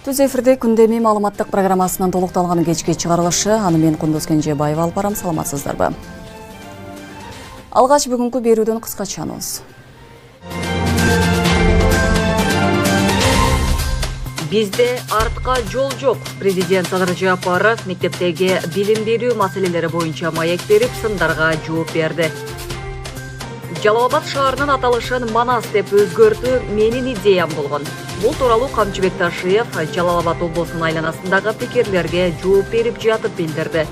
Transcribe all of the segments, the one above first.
Түз эфирде күндеми маалыматтык программасынан толукталган кечки чыгарылышы. Аны мен Кундуз Кенжебаева алып барам. Саламатсыздарбы? Алгач бүгүнкү берүүдөн кыскача анонс. Бизде артка жол жок. Президент Садыр Жапаров мектептеги билим берүү маселелери боюнча маек берип, сындарга жооп берди. Жалал Абад шаарынын аталышын Манас деп өзгөртүү менин идеям болгон. Бул тууралуу Камчыбек Ташиев Жалал Абад облусунун айланасындагы пикирлерге жооп берип жатып билдирди.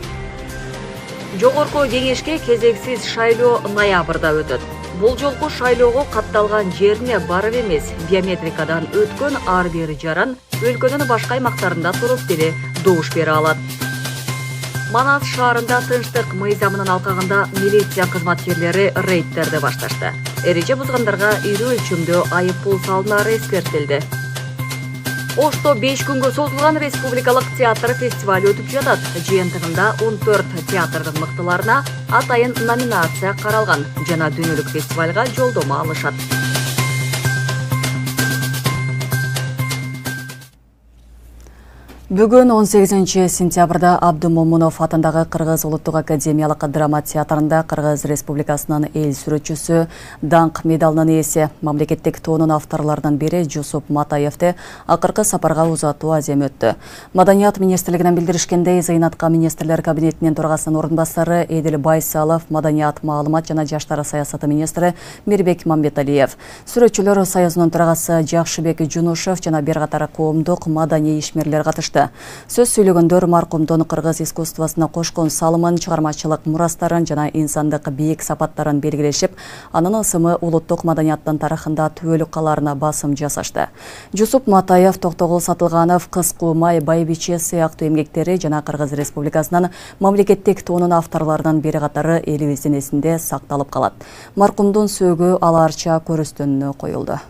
Жогорку кеңешке кезексиз шайлоо ноябрда өтөт. Бул жолку шайлоого катталган жерине барып эмес, биометрикадан өткөн ар бир жаран өлкөнүн башка аймактарында туруп деле добуш бере алат. Манас шаарында тынчтык мыйзамынын алкагында милиция кызматкерлери рейдтерди башташты. Эреже бузгандарга ири өлчөмдө айып пул салынары эскертилди. Ошто 5 күнгө созулган республикалык театр фестивали өтүп жатат. Жыйынтыгында 14 театрдын мыктыларына атайын номинация каралган. Жана дүйнөлүк фестивалга жолдомо алышат. Бүгүн 18 сентябрда Абдумомунов атындагы Кыргыз улуттук академиялык драма театрында Кыргыз Республикасынын эл сүрөтчүсү, даңк медалынын ээси, мамлекеттик тоонун авторлорунун бири Жусуп Матаевди акыркы сапарга узатуу азем өттү. Маданият министрлигинен билдиришкендей, Зыйнатка министрлер кабинетинин төрагасынын ордун басары Эдил Байсалов, Маданият, маалымат жана жаштар саясаты министри Мирбек Мамбеталиев, сүрөтчүлөр союзунун төрагасы Жакшыбек Жунушев жана бир катар коомдук маданий ишмерлер катышты. Сөз сүйлөгөндөр маркумдун кыргыз искусствосуна кошкон салымын, чыгармачылык мурастарын жана инсандык бийик сапаттарын белгилешип, анын ысымы улуттук маданияттын тарыхында түбөлүк каларына басым жасашты. Жусуп Матаев, Токтогул Сатылганов, Кыз Куумай, Байбиче сыяктуу эмгектери жана Кыргыз Республикасынын мамлекеттик тоонун авторлорунун бир катары элибиздин эсинде сакталып калат. Маркумдун сөөгү алаарча көрүстөнүнө коюлду.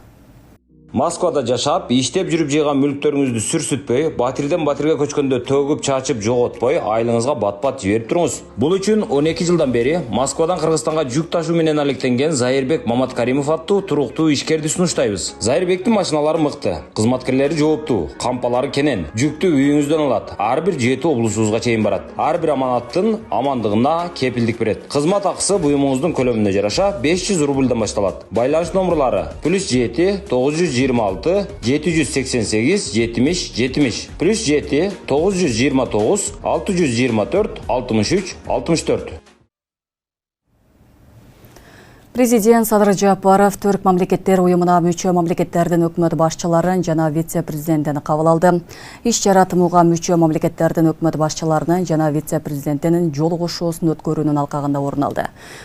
Москвада жашап, иштеп жүрүп жыйган мүлктөрүңүздү сүрсүтпөй, батирден батирге көчкөндө төгүп чачып жоготпой, айлыңызга бат-бат жиберип туруңуз. Бул үчүн 12 жылдан бери Москвадан Кыргызстанга жүк ташуу менен алектенген Зайырбек Маматкаримов аттуу туруктуу ишкерди сунуштайбыз. Зайырбектин машиналары мыкты, кызматкерлери жооптуу, кампалары кенен, жүктү үйүңүздөн алат, ар бир 7 облусубузга чейин барат. Ар бир аманаттын амандыгына кепилдик берет. Кызмат акысы буюмуңуздун көлөмүнө жараша 500 рубльдан башталат. Байланыш номерлары +7 926 788 70 70 +7 929 624 63 64. Президент Садыр Жапаров Түрк мамлекеттер уюмуна мүчө мамлекеттердин өкмөт башчыларын жана вице-президентин кабыл алды. Иш-чара тымууга мүчө мамлекеттердин өкмөт башчыларынын жана вице-президентинин жолугушуусун өткөрүүнүн алкагында орун алды.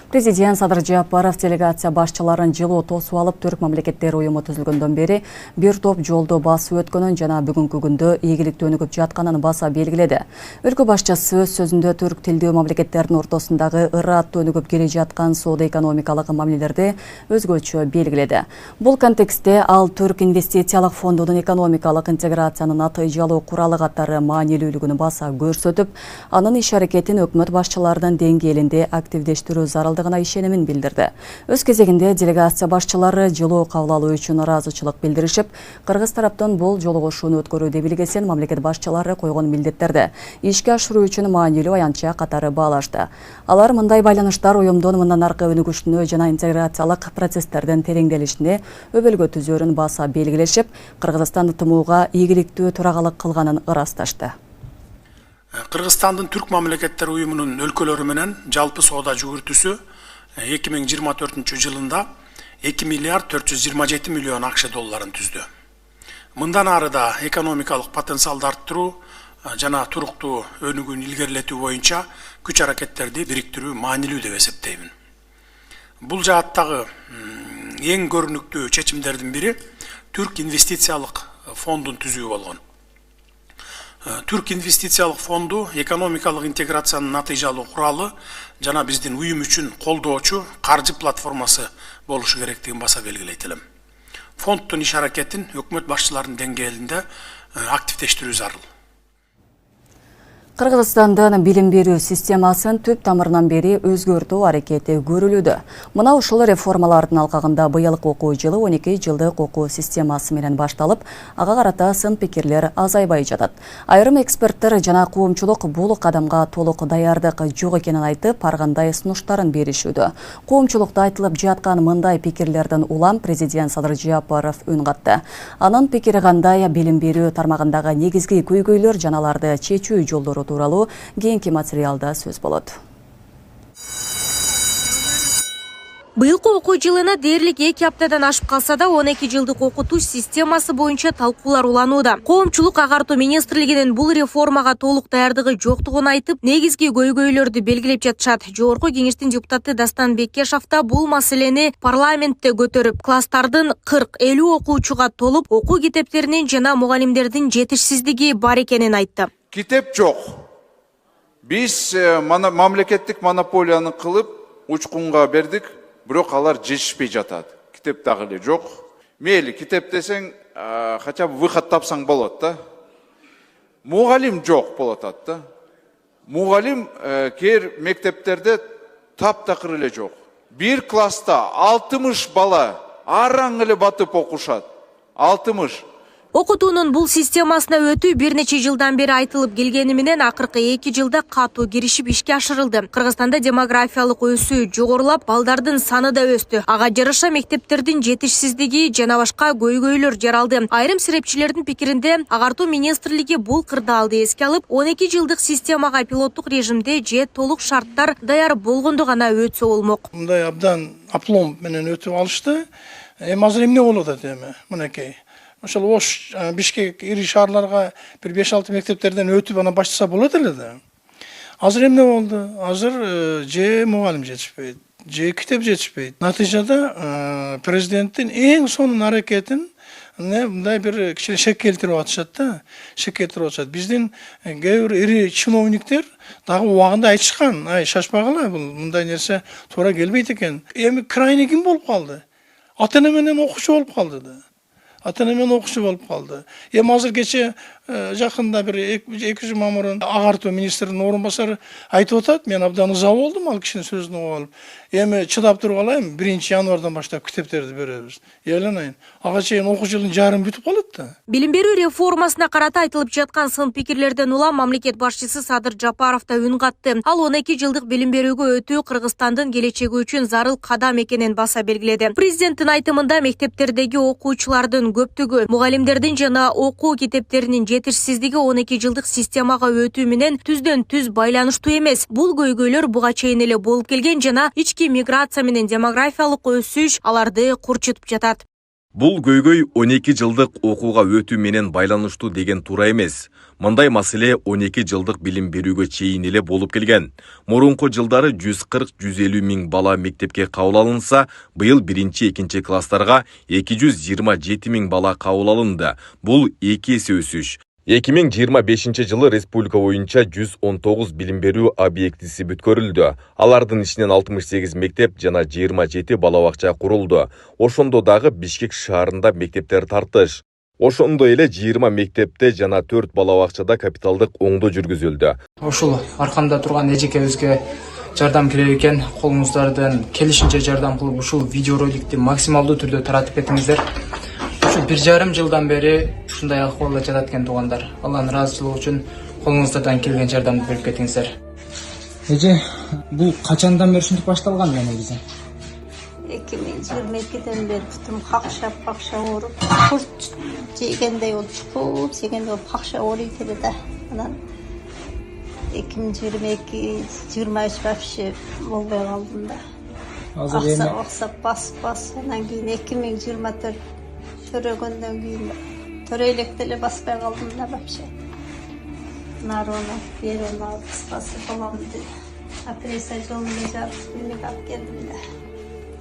Президент Садыр Жапаров делегация башчыларын жылуу тосуп алып, Түрк мамлекеттер уюму түзүлгөндөн бери бир топ жолду басып өткөнүн жана бүгүнкү күндө ийгиликтүү өнүгүп жатканын баса белгиледи. Өлкө башчысы өз сөзүндө түрк тилдүү мамлекеттердин ортосундагы ыраттуу өнүгүп келе жаткан соода-экономикалык мамилелерди өзгөчө белгиледи. Бул контекстте ал Түрк инвестициялык фондунун экономикалык интеграциянын натыйжалуу куралы катары маанилүүлүгүн баса көрсөтүп, анын иш-аракетин өкмөт башчыларынын деңгээлинде активдештирүү зарылдыгына ишенимин билдирди. Өз кезегинде делегация башчылары жылуу кабыл алуу үчүн ыраазычылык билдиришип, кыргыз тараптан бул жолугушууну өткөрүүдө билгесен мамлекет башчылары койгон милдеттерди ишке ашыруу үчүн маанилүү аянтча катары баалашты. Алар мындай байланыштар уюмдун мындан аркы өнүгүшүнө жана интеграциялык процесстердин тереңделишине өбөлгө түзөрүн баса белгилешип, Кыргызстанды тымууга ийгиликтүү турагалык кылганын ырасташты. Кыргызстандын Түрк мамлекеттер уюмунун өлкөлөрү менен жалпы соода жүгүртүүсү 2024 жылында 2 миллиард 427 миллион акш долларын түздү. Мындан ары да экономикалык потенциалды арттыруу жана туруктуу өнүгүүнү илгерилетүү боюнча күч аракеттерди бириктирүү маанилүү деп эсептеймин. Бул жааттагы эң көрүнүктүү чечимдердин бири Түрк инвестициялык фондун түзүү болгон. Түрк инвестициялык фонду экономикалык интеграциянын натыйжалуу куралы жана биздин уюм үчүн колдоочу каржы платформасы болушу керектигин баса белгилейт элем. Фонддун иш аракетин өкмөт башчыларынын деңгээлинде активдештирүү зарыл. Кыргызстандын билим берүү системасын түп тамырынан бери өзгөртүү аракети көрүлүүдө. Мына ушул реформалардын алкагында быйылкы окуу жылы 12 жылдык окуу системасы менен башталып, ага карата сын пикирлер азайбай жатат. Айрым эксперттер жана коомчулук бул кадамга толук даярдык жок экенин айтып, ар кандай сунуштарын беришүүдө. Коомчулукта айтылып жаткан мындай пикирлердин улам президент Садыр Жапаров үн катты. Анын пикири кандай, билим берүү тармагындагы негизги көйгөйлөр жана аларды чечүү жолдору тууралуу кийинки материалда сөз болот. Быйылкы окуу жылына дээрлик 2 аптадан ашып калса да 12 жылдык окутуу системасы боюнча талкуулар уланууда. Коомчулук агартуу министрлигинин бул реформага толук даярдыгы жоктугун айтып, негизги көйгөйлөрдү белгилеп жатышат. Жогорку кеңештин депутаты Дастан Бекешев да бул маселени парламентте көтөрүп, класстардын 40-50 окуучуга толуп, окуу китептеринин жана мугалимдердин жетишсиздиги бар экенин айтты. Китеп жоқ. Біз мамлекеттік монополияны қылып, учкунга бердік, бирок алар жетишпей жатат. Китеп дагы эле жоқ. Мейли, китеп десең, хотя бы выход тапсаң болот да. Мугалим жоқ болот да. Мугалим кер мектептерде таптакыр эле жоқ. Бир класста 60 бала араң эле батып окушат. 60. Окутуунун бул системасына өтүү бир нече жылдан бери айтылып келгени менен акыркы 2 жылда катуу киришип ишке ашырылды. Кыргызстанда демографиялык өсүү жогорулап, балдардын саны да өстү. Ага жараша мектептердин жетишсиздиги жана башка көйгөйлөр жаралды. Айрым серепчилердин пикиринде, агартуу министрлиги бул кырдаалды эске алып, 12 жылдык системага пилоттук режимде же толук шарттар даяр болгондо гана өтсө болмок. Мындай абдан апломб менен өтүп алышты. Азыр эмне болуп атат эми? Мынакей. Ошол Ош, Бишкек, ири шаарларга бир 5-6 мектептерден өтүп ана баштаса болот эле да. Азыр эмне болду? Азыр же мугалим жетишпейт, же китеп жетишпейт. Натыйжада президенттин эң сонун аракетин мындай бир кичине шек келтирип атышат да. Шек келтирип атышат. Биздин кээ бир ири чиновниктер дагы убагында айтышкан, ай шашпагыла, бул мындай нерсе туура келбейт экен. Эми крайний ким болуп калды? Ата-эне менен окуучу болуп калды да. Ата-эне менен окуучу болуп калды. Эми азыр кече жакында бир 2 жума мурун агартуу министринин орун басары айтып атат, мен абдан ыза болдум ал кишинин сөзүн угуп алып. Эми чыдап туруп алайм, 1-январдан баштап китептерди беребиз. Эленайын. Ага чейин окуу жылдын жарым бүтүп калат да. Билим берүү реформасына карата айтылып жаткан сын пикирлерден улам мамлекет башчысы Садыр Жапаров да үн катты. Ал 12 жылдык билим берүүгө өтүү Кыргызстандын келечеги үчүн зарыл кадам экенин баса белгиледи. Президенттин айтымында мектептердеги окуучулардын көптүгү, мугалимдердин жана окуу китептеринин жетишсиздиги 12 жылдык системага өтүү менен түздөн-түз байланыштуу эмес. Бул көйгөйлөр буга чейин эле болуп келген жана ички миграция менен демографиялык өсүш аларды курчутуп жатат. Бул көйгөй 12 жылдык окууга өтүү менен байланыштуу деген туура эмес. Мындай маселе 12 жылдык билим берүүгө чейин эле болуп келген. Мурунку жылдары 140-150 миң бала мектепке кабыл алынса, быйыл 1-2 класстарга 227 миң бала кабыл алынды. Бул 2 эсе өсүш. 2025 жылы республика боюнча 119 билим берүү объектиси бүткөрүлдү. Алардын ичинен 68 мектеп жана 27 бала бакча курулду. Ошондо дагы Бишкек шаарында мектептер тартыш. Ошондой эле 20 мектепте жана 4 бала бакчада капиталдык оңдоо жүргүзүлдү. Ушул аркамда турган эжекебизге жардам керек экен. Колуңуздардан келишинче жардам кылып ушул видеороликти максималдуу түрдө таратып кетиңиздер. Ушу 1,5 жылдан бери ушундай акыбалда жатат экен туугандар. Алланын ыраазычылыгы үчүн колуңуздардан келген жардамды берип кетиңиздер. Эже, бул качандан бери ушинтип башталган негизи? 2022-ден бeri бүтүн какша ооруп, курт жегендей болуп, чукуп жегендей болуп какша ооруйт эле да. Анан 2022-23 вообще болбой калдым да. Азыр эми аксап бас, анан кийин 2024 төрөгөндөн кийин төрөй электе эле баспай калдым да вообще. Нарону берени кыскасы балам деп операция жолунда жарып мени алып келдим да.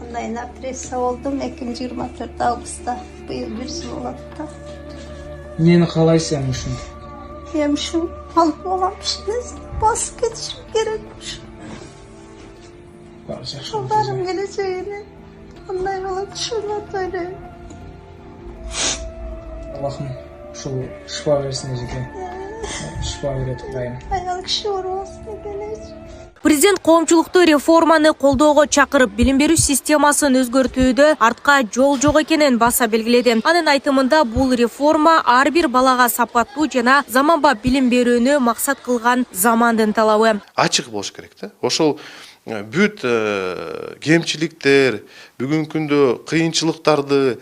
Андан операция болдум 2024 августта. Быйыл 1 жыл болот да. эмнени каалайсың ушун? Эми ушу алып балам басып кетишим керек ушу. Баары жакшы. Балдарым келечегине кандай болот ушуну ойлойм. Аллахым ушул шифа берсин эжеке. шифа берет Кудайым. Аял киши болбосун экенбиз. Президент коомчулукту реформаны колдоого чакырып, билим берүү системасын өзгөртүүдө артка жол жок экенин баса белгиледи. Анын айтымында бул реформа ар бир балага сапаттуу жана заманбап билим берүүнү максат кылган замандын талабы. Ачык болуш керек да. Ошол бүт кемчиликтер, бүгүнкү күндө кыйынчылыктарды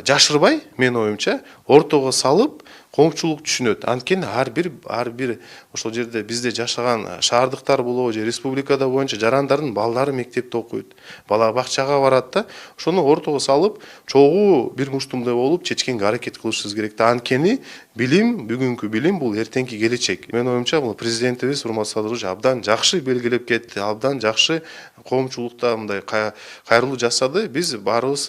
жашырбай, менин оюмча, ортого салып, коомчулук түшүнөт. Анткени ар бир ошол жерде бизде жашаган шаардыктар болобу же республикада боюнча жарандардын балдары мектепте окуйт, бала бакчага барат да. Ошону ортого салып, чогуу бир муштумдай болуп чечкенге аракет кылышыбыз керек да. Анткени билим, бүгүнкү билим бул эртеңки келечек. Менин оюмча, бул президентибиз Урмат Садырович абдан жакшы белгилеп кетти, абдан жакшы коомчулукта мындай кайрылуу жасады. Биз баарыбыз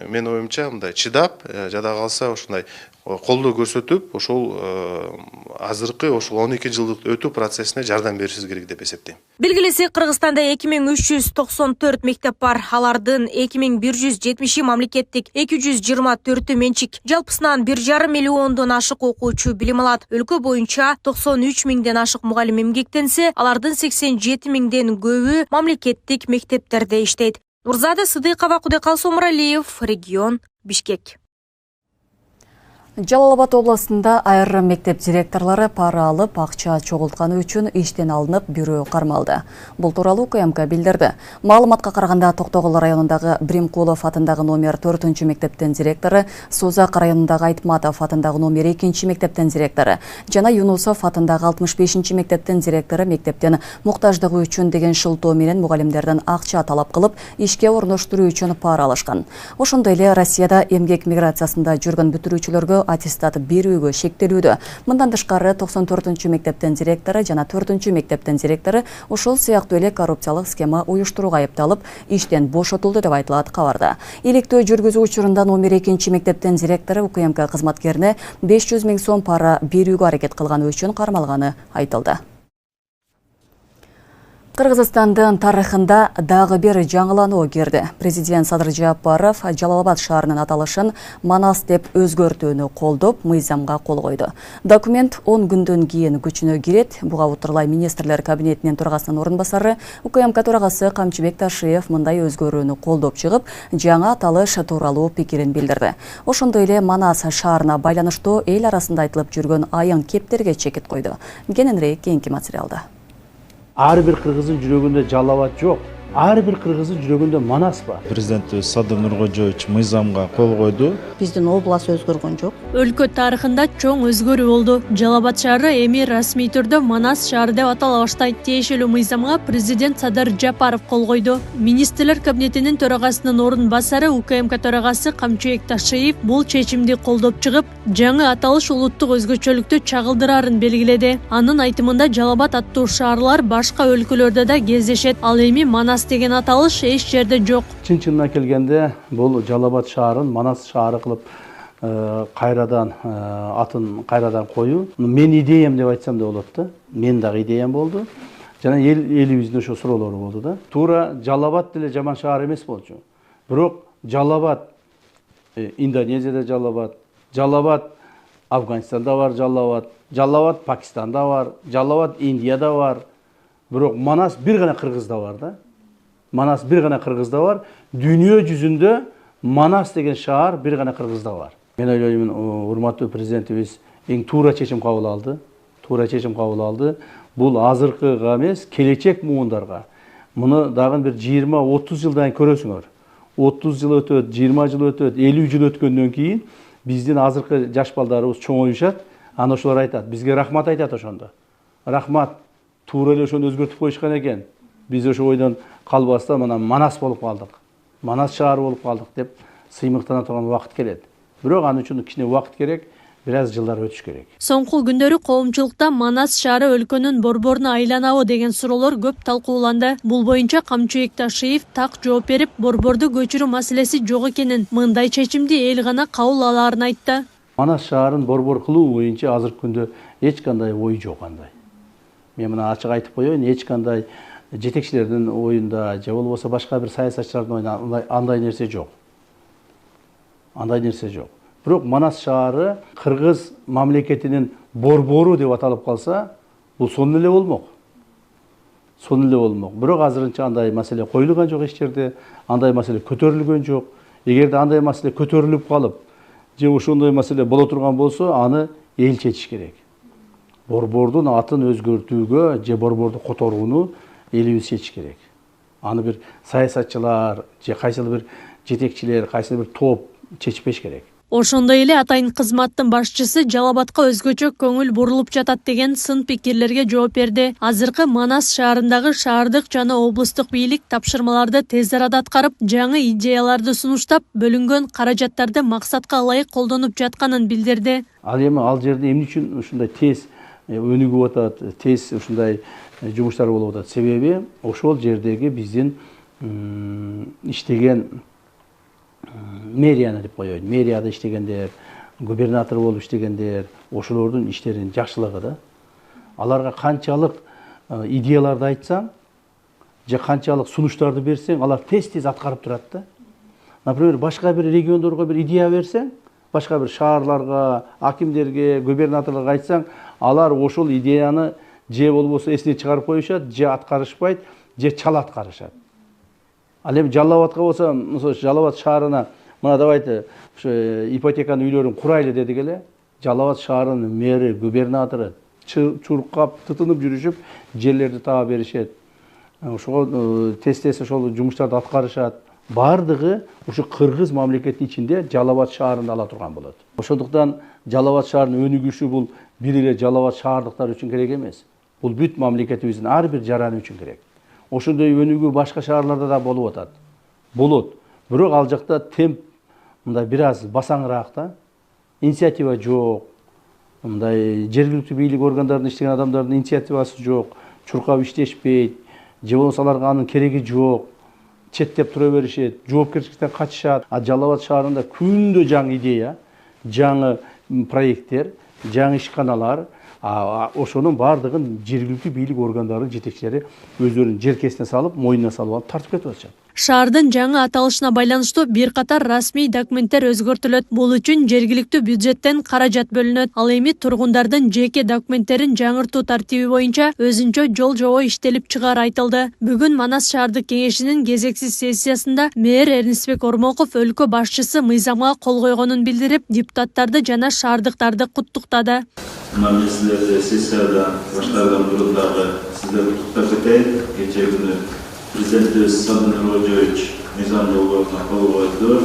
менин оюмча мындай чыдап, жада калса ушундай колдоо көрсөтүп, ошол азыркы ошол 12 жылдык өтүү процессине жардам беришибиз керек деп эсептейм. Белгилеси, Кыргызстанда 2394 мектеп бар. Алардын 2170 мамлекеттик, 224 менчик. Жалпысынан 1,5 миллиондон ашык окуучу билим алат. Өлкө боюнча 93 миңден ашык мугалим эмгектенсе, алардын 87 миңден көбү мамлекеттик мектептерде иштейт. Нурзада Сыдыкова, Кудайкал Сомралиев, регион, Бишкек. Жалал-Абад областында айрым мектеп директорлары пара алып, акча чогултканы үчүн иштен алынып, бирөө кармалды. Бул тууралуу УКМК билдирди. Маалыматка караганда Токтогул районундагы Бримкулов атындагы номер 4 мектептин директору, Созак районундагы Айтматов атындагы номер 2 мектептин директору жана Юнусов атындагы 65 мектептин директору мектептен муктаждыгы үчүн деген шылтоо менен мугалимдерден акча талап кылып, ишке орноштуруу үчүн пара алышкан. Ошондой эле Россияда эмгек миграциясында жүргөн бүтүрүүчүлөргө аттестат берүүгө шектелүүдө. Мындан тышкары 94 мектептин директору жана 4 мектептин директору ошол сыяктуу эле коррупциялык схема уюштурууга айыпталып, иштен бошотулду деп айтылат кабарда. Иликтөө жүргүзүү учурунда номер 2 мектептин директору УКМК кызматкерине 500 000 сом пара берүүгө аракет кылганы үчүн кармалганы айтылды. Кыргызстандын тарыхында дагы бир жаңылануу кирди. Президент Садыр Жапаров Жалал-Абад шаарынын аталышын Манас деп өзгөртүүнү колдоп, мыйзамга кол койду. Документ 10 күндөн кийин күчүнө кирет. Буга утурлай министрлер кабинетинин төрагасынын орун басары УКМК төрагасы Камчыбек Ташиев мындай өзгөрүүнү колдоп чыгып, жаңа аталыш тууралуу пикирин билдирди. Ошондой эле Манас шаарына байланыштуу эл арасында айтылып жүргөн айын кептерге чекит койду. Кененирээк кийинки материалда. Ар бир кыргыздын жүрөгүндө Жалал-Абад жок. Ар бир кыргыздын жүрөгүндө Манас бар. Президент Садыр Нуркожоевич мыйзамга кол койду. Биздин область өзгөргөн жок. Өлкө тарыхында чоң өзгөрүү болду. Жалал-Абад шаары эми расмий түрдө Манас шаары деп атала баштайт. Тиешелүү мыйзамга президент Садыр Жапаров кол койду. Министрлер кабинетинин төрагасынын орун басары УКМК төрагасы Камчыбек Ташиев бул чечимди колдоп чыгып, жаңы аталыш улуттук өзгөчөлүктү чагылдырарын белгиледи. Анын айтымында Жалал-Абад аттуу шаарлар башка өлкөлөрдө да кездешет. Ал эми Манас деген аталыш эч жерде жок. Чын-чынына келгенде бул Жалал-Абад шаарын Манас шаары кылып кайрадан атын кайрадан коюу мен идеям деп айтсам да болот да. Мен дагы идеям болду. Жана элибиздин ошо суроолору болду да. Туура Жалал-Абад деле жаман шаар эмес болчу. Бирок Жалал-Абад Индонезияда Жалал-Абад Афганистанда бар Жалал-Абад Пакистанда бар, Жалал-Абад Индияда бар. Бирок Манас бир гана Кыргызда бар да. Манас бир гана Кыргызда бар. Дүйнө жүзүндө Манас деген шаар бир гана Кыргызда бар. Мен ойлоймун, урматтуу президентибиз эң туура чечим кабыл алды. Бул азыркыга эмес, келечек муундарга. Муну дагы бир 20-30 жылдан көрөсүңөр. 30 жыл өтөт, 20 жыл өтөт, 50 жыл өткөндөн кийин биздин азыркы жаш балдарыбыз чоңоюшат. Аны ошолор айтат, бизге рахмат айтат ошондо. Рахмат, туура эле ошону өзгөртүп коюшкан экен. Биз ошо ойдон калбастан мына Манас болуп калдык. Манас шаары болуп калдык деп сыймыктана турган убакыт келет. Бирок аны үчүн кичине убакыт керек, бир аз жылдар өтүш керек. Соңку күндөрү коомчулукта Манас шаары өлкөнүн борборуна айланабы деген суроолор көп талкууланды. Бул боюнча Камчыбек Ташиев так жооп берип, борборду көчүрүү маселеси жок экенин, мындай чечимди эл гана кабыл алаарын айтты. Манас шаарын борбор кылуу боюнча азыркы күндө эч кандай ой жок андай. Мен мына ачык айтып коеюн, эч кандай жетекчилердин оюнда же болбосо башка бир саясатчылардын оюнда андай нерсе жок. Бирок Манас шаары Кыргыз мамлекетинин борбору деп аталып қалса, бұл сонун эле болмок. Сонун эле болмок. Бирок азырынча андай маселе коюлган жок эч жерде, андай маселе көтөрүлгөн жок. Эгерде андай маселе көтөрүлүп калып, же ошондой маселе боло турган болсо, аны эл чечиш керек. Борбордун атын өзгөртүүгө же борборду которууну элибиз чечиш керек. Аны бир саясатчылар же кайсыл бир жетекчилер, кайсыл бир топ чечпеш керек. Ошондой эле атайын кызматтын башчысы Жалал Абадка өзгөчө көңүл бурулуп жатат деген сын пикирлерге жооп берди. Азыркы Манас шаарындагы шаардык жана облустук бийлик тапшырмаларды тез арада аткарып, жаңы идеяларды сунуштап, бөлүнгөн каражаттарды максатка ылайык колдонуп жатканын билдирди. Ал эми ал жерде эмне үчүн ушундай тез өнүгүп атат, тез ушундай жумуштар болуп атат? Себеби ошол жердеги биздин иштеген мэрияны деп коеюн. Мэрияда иштегендер, губернатор болуп иштегендер, ошолордун иштеринин жакшылыгы да. Аларга канчалык идеяларды айтсаң, же канчалык сунуштарды берсең, алар тез-тез аткарып турат да. Например, башка бир региондорго бир идея берсең, башка бир шаарларга, акимдерге, губернаторлорго айтсаң, алар ошол идеяны же болбосо эсине чыгарып коюшат, же аткарышпайт, же чала аткарышат. Ал эми Жалал Абадка болсо, мисалы Жалал Абад шаарына мына давайте ипотеканын үйлөрүн курайлы дедик эле. Жалал Абад шаарынын мэри, губернатору чуркап, тытынып жүрүшүп, жерлерди таап беришет. Ошого тез-тез ошол жумуштарды аткарышат. Бардыгы ушу кыргыз мамлекетинин ичинде Жалал Абад шаарында ала турган болот. Ошондуктан Жалал Абад шаарынын өнүгүшү бул бир эле Жалал Абад шаардыктар үчүн керек эмес. Бул бүт мамлекетибиздин ар бир жараны үчүн керек. Ошондой өнүгүү башка шаарларда да болуп атат. Болот. Бирок ал жакта темп мындай бир аз басаңыраак да. Инициатива жок. Мындай жергиликтүү бийлик органдарында иштеген адамдардын инициативасы жок. Чуркап иштешпейт. Же болбосо аларга анын кереги жок. Четтеп тура беришет, жоопкерчиликтен качышат. А Жалал Абад шаарында күндө жаңы идея, жаңы проекттер, жаңы ишканалар, ошонун бардыгын жергиликтүү бийлик органдарынын жетекчилери өздөрүнүн желкесине салып, мойнуна салып алып тартып кетип атышат. Шаардын жаңы аталышына байланыштуу бир катар расмий документтер өзгөртүлөт. Бул үчүн жергиликтүү бюджеттен каражат бөлүнөт. Ал эми тургундардын жеке документтерин жаңыртуу тартиби боюнча өзүнчө жол жобо иштелип чыгары айтылды. Бүгүн Манас шаардык кеңешинин кезексиз сессиясында мэр Эрнисбек Ормоков өлкө башчысы мыйзамга кол койгонун билдирип, депутаттарды жана шаардыктарды куттуктады. Мына меселелерди сессияда баштаардан мурун дагы сиздерди куттуктап кетейин. Кечээ күнү Президентimiz Садыр Нуркожоевич мыйзам жобосуна кол койду.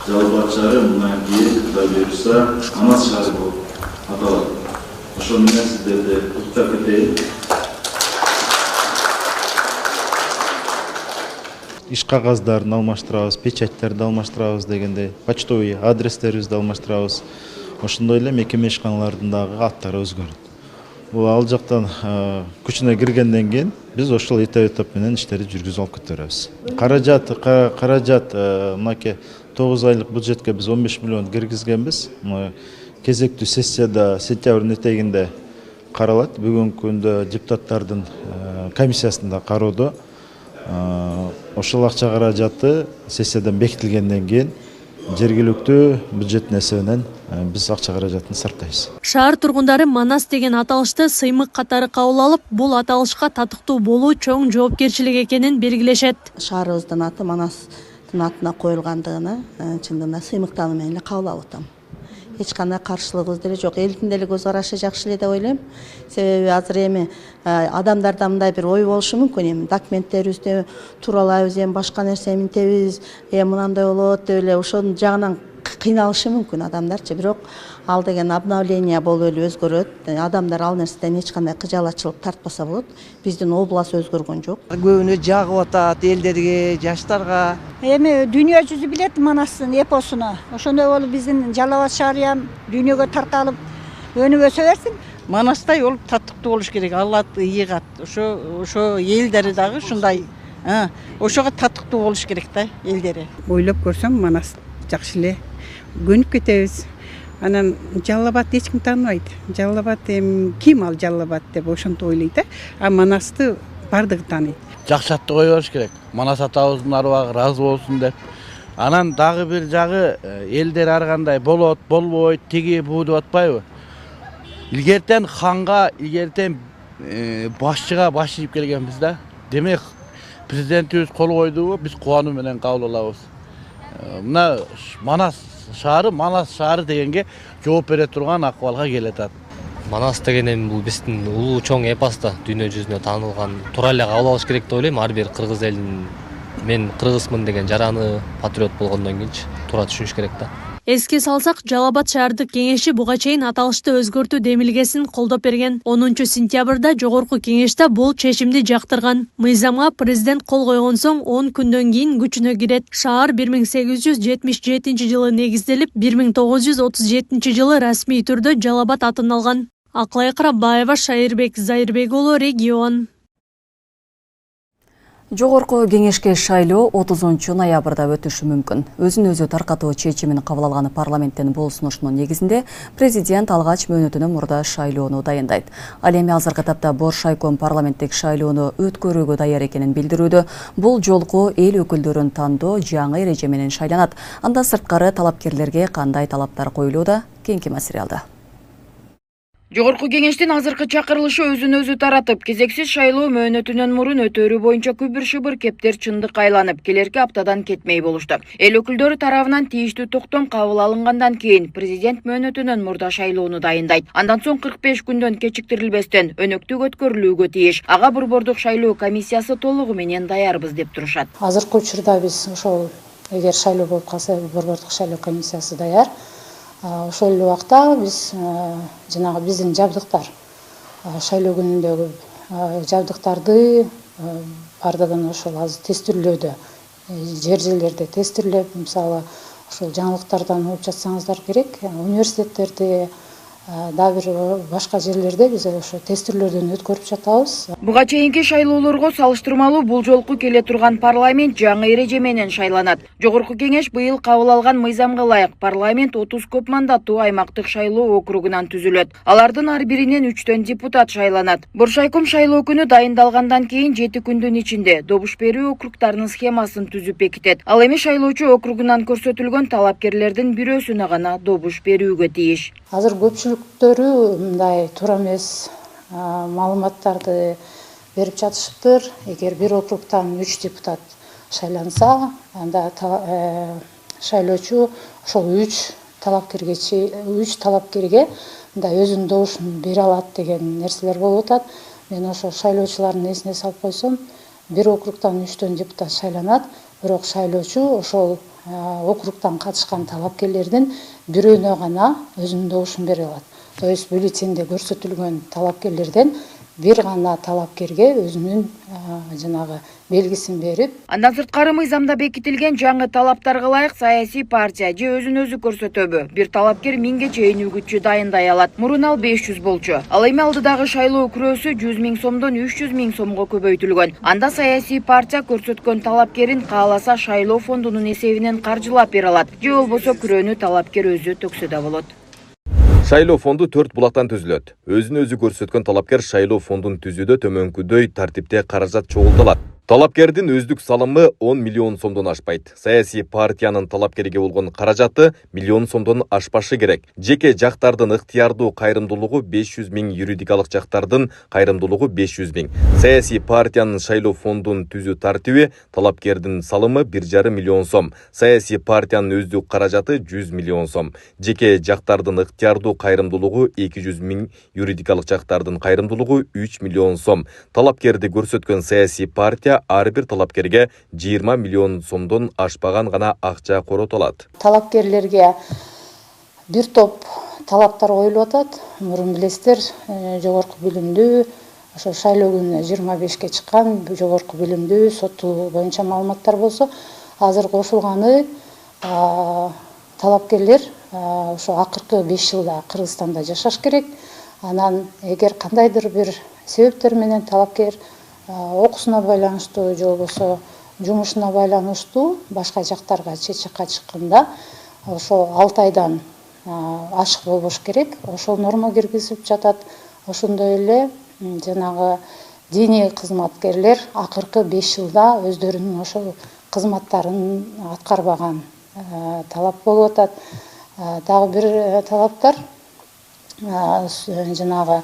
Жалал Абад шаары мындан кийин Кудай буйрса Манас шаары болуп аталат. Ошол менен сиздерди куттуктап кетейин. Иш кагаздарын алмаштырабыз, печатьтерди алмаштырабыз дегендей, почтовый адрестерибизди алмаштырабыз. Ошондой эле мекеме ишканалардын дагы аттары өзгөрөт. Бул ал жактан күчүнө киргенден кийин биз ошол этап менен иштерди жүргүзүп алып кете беребиз. Каражат мынакей 9 айлык бюджетке биз 15 миллион киргизгенбиз. Кезектүү сессияда сентябрдын этегинде каралат. Бүгүнкү күндө депутаттардын комиссиясында кароодо. Ошол акча каражаты сессиядан бекитилгенден кийин жергиликтүү бюджеттин эсебинен биз акча каражатын сарптайбыз. Шаар тургундары Манас деген аталышты сыймык катары кабыл алып, бул аталышка татыктуу болуу чоң жоопкерчилик экенин белгилешет. Шаарыбыздын аты Манастын атына коюлгандыгына чындыгында сыймыктануу менен эле кабыл алып атам. Эч кандай каршылыгыбыз деле жок. Элдин деле көз карашы жакшы эле деп ойлойм. Себеби азыр эми адамдарда мындай бир ой болушу мүмкүн. Эми документтерибизди туралайбыз, эми башка нерсе минтебиз, мынандай болот деп эле ошонун жагынан кыйналышы мүмкүн адамдарчы. Бирок ал деген обновление болуп эле өзгөрөт. Адамдар ал нерседен эч кандай кыжалатчылык тартпаса болот. Биздин область өзгөргөн жок. Көбүнө жагып атат элдерге, жаштарга. Эми дүйнө жүзү билет Манастын эпосуну. Ошондой болуп биздин Жалал Абад шаары дүйнөгө таркалып өнүгө өсө берсин. Манастай болуп татыктуу болуш керек. Аллат ыйыгат. Ошо элдери дагы ушундай. Ошого татыктуу болуш керек да элдери. Ойлоп көрсөм Манас жакшы эле. Көнүп кетебиз. Анан Жалал Абад эч ким тааныбайт. Жалал Абад ким ал Жалал Абад деп ошентип ойлойт да. А Манасты бардыгы тааныйт. Жакшатты кое бериш керек. Манас атабыздын арбагы ыраазы болсун деп. Анан дагы бир жагы элдер ар кандай болот, болбойт, тиги буу деп атпайбы? илгертен ханга, илгертен башчыга баш ийип келгенбиз да. Демек президентибиз кол койду, биз кубануу менен кабыл алабыз. Мына Манас шаары дегенге жооп бере турган акыбалга келатат. Манас деген бул биздин улуу чоң эпос да, дүйнө жүзүнө таанылган. Туура эле кабыл алыш керек деп ойлойм. Ар бир кыргыз элинин мен кыргызмын деген жараны патриот болгондон кийинчи туура түшүнүш керек да. Эске салсак, Жалал-Абад шаардык кеңеши буга чейин аталышты өзгөртүү демилгесин колдоп берген. 10 сентябрда жогорку кеңеште бул чечимди жактырган. Мыйзамга президент кол койгон соң 10 күндөн кийин күчүнө кирет. Шаар 1877 жылы негизделип, 1937 жылы расмий түрдө Жалал-Абад атын алган. Акылай Карабаева, Шайырбек Зайырбек уулу, Регион. Жогорку кеңешке шайлоо 30 ноябрда өтүшү мүмкүн. Өзүн өзү таркатуу чечимин кабыл алган парламенттин бул сунушунун негизинде президент алгач мөөнөтүнөн мурда шайлоону дайындайт. Ал эми азыркы тапта Боршайком парламенттик шайлоону өткөрүүгө даяр экенин билдирүүдө. Бул жолку эл өкүлдөрүн тандоо жаңы эреже менен шайланат. Анда сырткары талапкерлерге кандай талаптар коюлууда? Кийинки материалда. Жогорку кеңештин азыркы чакырылышы өзүн өзү таратып, кезексиз шайлоо мөөнөтүнөн мурун өтөрү боюнча күбүр-шыбыр кептер чындык айланып, келерки аптадан кетмей болушту. Эл өкүлдөрү тарабынан тийиштүү токтом кабыл алынгандан кийин президент мөөнөтүнөн мурда шайлоону дайындайт. Андан соң 45 күндөн кечиктирилбестен өнөктүк өткөрүлүүгө тийиш. Ага борбордук шайлоо комиссиясы толугу менен даярбыз деп турушат. Азыркы учурда биз ошол эгер шайлоо болуп калса борбордук шайлоо комиссиясы даяр. Ошол эле убакта биз жанагы биздин жабдыктар шайлоо күнүндөгү жабдыктарды бардыгын ошол азыр тестирлөөдө жерлерде тестирлеп, мисалы ошол жаңылыктардан угуп жатсаңыздар керек, университеттерде да бир башка жерлерде биз ошо тестирлөөдөн өткөрүп жатабыз. Буга чейинки шайлоолорго салыштырмалуу бул жолку келе турган парламент жаңы эреже менен шайланат. Жогорку кеңеш быйыл кабыл алган мыйзамга ылайык парламент 30 көп мандаттуу аймактык шайлоо округунан түзүлөт. Алардын ар биринен 3 депутат шайланат. Боршайком шайлоо күнү дайындалгандан кийин 7 күндүн ичинде добуш берүү округдарынын схемасын түзүп бекитет. Ал эми шайлоочу округунан көрсөтүлгөн талапкерлердин бирөөсүнө гана добуш берүүгө тийиш. Азыр көпчүлүктөрү мындай туура эмес маалыматтарды берип жатышыптыр. Эгер бир округдан 3 депутат шайланса, анда шайлоочу ошол 3 талапкерге мындай өзүнүн добушун бере алат деген нерселер болуп атат. Мен ошол шайлоочулардын эсине салып койсом, бир округдан 3 депутат шайланат, бирок шайлоочу ошол округдан катышкан талапкерлердин бирөөнө гана өзүнүн добушун бере алат. То есть бюллетенде көрсөтүлгөн талапкерлерден бир гана талапкерге өзүнүн жанагы белгисин берип, андан сырткары мыйзамда бекитилген жаңы талаптарга ылайык саясий партия же өзүн өзү көрсөтөбү. Бир талапкер 1000ге чейин үгүтчү дайындай алат. Мурун ал 500 болчу. Ал эми алдыдагы шайлоо күрөөсү 100 000 сомдон 300 000 сомго көбөйтүлгөн. Анда саясий партия көрсөткөн талапкерин кааласа шайлоо фондунун эсебинен каржылап бере алат. Же болбосо күрөөнү талапкер өзү төксө да болот. Шайлоо фонду 4 булактан түзүлөт. Өзүн өзү көрсөткөн талапкер шайлоо фондун түзүүдө төмөнкүдөй тартипте каражат чогултулат. Талапкердин өздүк салымы 10 миллион сомдон ашпайт. Саясий партиянын талапкерге болгон каражаты миллион сомдон ашпашы керек. Жеке жактардын ыктыярдуу кайрымдуулугу 500 000, юридикалык жактардын кайрымдуулугу 500 000. Саясий партиянын шайлоо фондун түзүү тартиби талапкердин салымы 1,5 миллион сом. Саясий партиянын өздүк каражаты 100 миллион сом. Жеке жактардын ыктыярдуу кайрымдуулугу 200 000, юридикалык жактардын кайрымдуулугу 3 миллион сом. Талапкерди көрсөткөн саясий партия ар бир талапкерге 20 миллион сомдон ашпаган гана акча коротулат. Талапкерлерге бир топ талаптар коюлуп атат. Мурун билесиздер, жогорку билимдүү, ошо шайлоо күнүнө 25ке чыккан жогорку билимдүү, соттуу боюнча маалыматтар болсо, азыр кошулганы талапкерлер ошо акыркы 5 жылда Кыргызстанда жашаш керек. Анан эгер кандайдыр бир себептер менен талапкер окуусуна байланыштуу же болбосо жумушуна байланыштуу башка жактарга чет жакка чыкканда ошо 6 айдан ашык болбош керек. Ошол норма киргизип жатат. Ошондой эле жанагы диний кызматкерлер акыркы 5 жылда өздөрүнүн ошол кызматтарын аткарбаган талап болуп атат. Дагы бир талаптар жанагы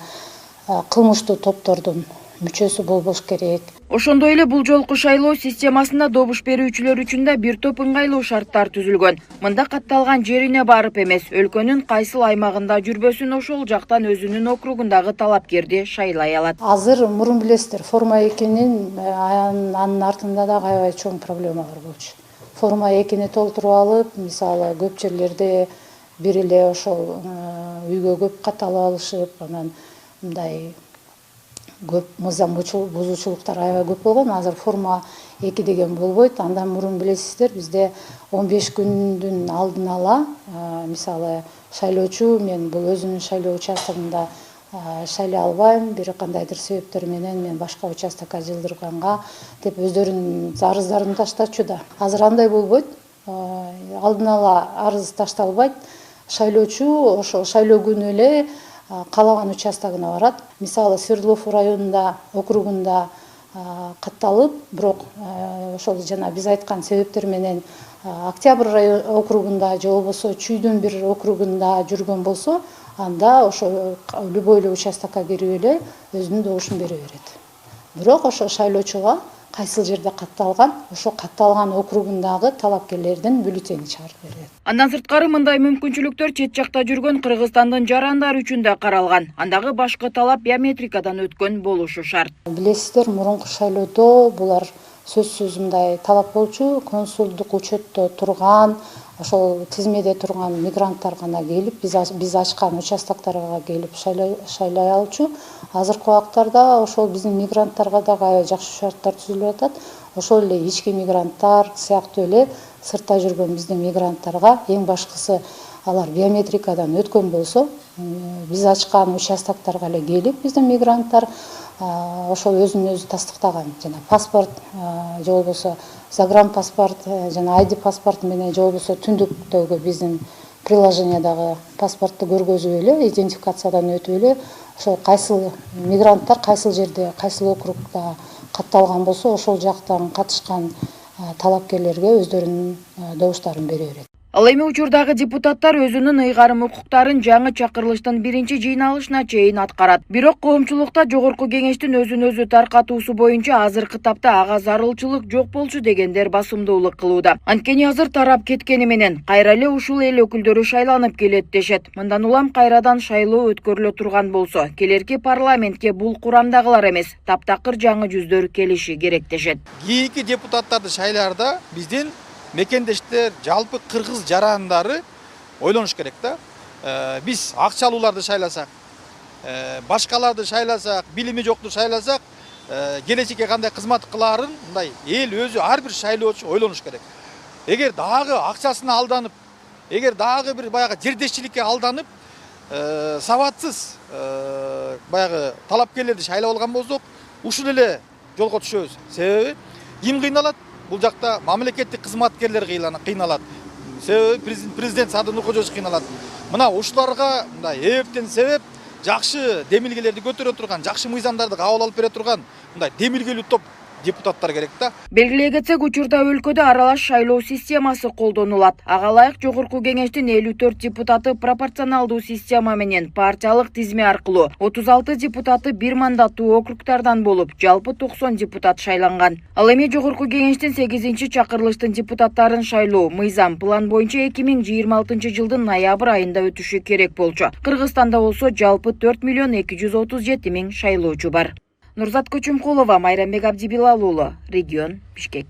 кылмыштуу топтордун мүчөсү болбош керек. Ошондой эле бул жолку шайлоо системасында добуш берүүчүлөр үчүн да бир топ ыңгайлуу шарттар түзүлгөн. Мында катталган жерине барып эмес, өлкөнүн кайсыл аймагында жүрбөсүн ошол жактан өзүнүн округундагы талапкерди шайлай алат. Азыр мурун билесиздер, форма 2-нин анын артында да аябай чоң проблемалар болчу. Форма 2-ни толтуруп алып, мисалы көп жерлерде бир эле ошол үйгө көп катталып алышып, анан мындай көп мыйзам бузуучулуктар аябай көп болгон. Азыр форма 2 деген болбойт. Андан мурун билесиздер, бизде 15 күндүн алдын ала, мисалы шайлоочу мен бул өзүнүн шайлоо участогунда шайлай албайм, бир кандайдыр себептер менен мен башка участокко жылдырганга деп өздөрүнүн арыздарын таштачу да. Азыр андай болбойт. Алдын ала арыз ташталбайт. Шайлоочу ошо шайлоо күнү эле каалаган участогуна барат. Мисалы Свердлов районунда, округунда катталып, бирок ошол жана биз айткан себептер менен Октябрь район округунда же болбосо Чүйдүн бир округунда жүргөн болсо, анда ошо любой эле участокко кирип эле өзүнүн добушун бере берет. Бирок ошо шайлоочуга кайсыл жерде катталган, ошо катталган округундагы талапкерлердин бюллетени чыгарып берилет. Андан сырткары мындай мүмкүнчүлүктөр чет жакта жүргөн Кыргызстандын жарандары үчүн да каралган. Андагы башкы талап биометрикадан өткөн болушу шарт. Билесиздер, мурунку шайлоодо булар сөзсүз мындай талап болчу, консулдук учетто турган, ошол тизмеде турган мигранттар гана келип, биз ачкан участокторго келип шайлай алчу. Азыркы убактарда ошол биздин мигранттарга дагы аябай жакшы шарттар түзүлүп атат. Ошол эле ички мигранттар сыяктуу эле сыртта жүргөн биздин мигранттарга эң башкысы алар биометрикадан өткөн болсо, биз ачкан участокторго эле келип биздин мигранттар ошол өзүн өзү тастыктаган жана паспорт же болбосо загранпаспорт жана ID паспорт менен же болбосо түндүктөгү биздин приложениядагы паспортты көргөзүп эле, идентификациядан өтүп эле ошол кайсыл мигранттар кайсыл жерде, кайсыл округда катталган болсо, ошол жактан катышкан талапкерлерге өздөрүнүн добуштарын бере берет. Ал эми учурдагы депутаттар өзүнүн ыйгарым укуктарын жаңы чакырылыштын биринчи жыйналышына чейин аткарат. Бирок коомчулукта жогорку кеңештин өзүн өзү таркатуусу боюнча азыркы тапта ага зарылчылык жок болчу дегендер басымдуулук кылууда. Анткени азыр тарап кеткени менен кайра эле ушул эл өкүлдөрү шайланып келет дешет. Мындан улам кайрадан шайлоо өткөрүлө турган болсо, келерки парламентке бул курамдагылар эмес, таптакыр жаңы жүздөр келиши керек дешет. Кийинки депутаттарды шайларда биздин мекендештер, жалпы кыргыз жарандары ойлонуш керек да. Биз акчалууларды шайласак, башкаларды шайласак, билими жокту шайласак, келечекке кандай кызмат кылаарын мындай эл өзү ар бир шайлоочу ойлонуш керек. Эгер дагы акчасына алданып, эгер дагы бир баягы жердешчиликке алданып, сабатсыз баягы талапкерлерди шайлап алган болсок, ушул эле жолго түшөбүз. Себеби ким кыйналат? Бул жакта мамлекеттик кызматкерлер кыйналат. Себеби президент Садыр Нуркожоевич кыйналат. Мына ушуларга мындай эптен себеп жакшы демилгелерди көтөрө турган, жакшы мыйзамдарды кабыл алып бере турган мындай демилгелүү топ депутаттар керек да. Белгилей кетсек, учурда өлкөдө аралаш шайлоо системасы колдонулат. Ага ылайык жогорку кеңештин 54 депутаты пропорционалдуу система менен партиялык тизме аркылуу, 36 депутаты бир мандаттуу округтардан болуп, жалпы 90 депутат шайланган. Ал эми жогорку кеңештин 8-чакырылыштын депутаттарын шайлоо мыйзам план боюнча 2026 жылдын ноябрь айында өтүшү керек болчу. Кыргызстанда болсо жалпы 4 миллион 237 миң шайлоочу бар. Нурзат Көчөмкулова, Майрамбек Абдибилал уулу, Регион, Бишкек.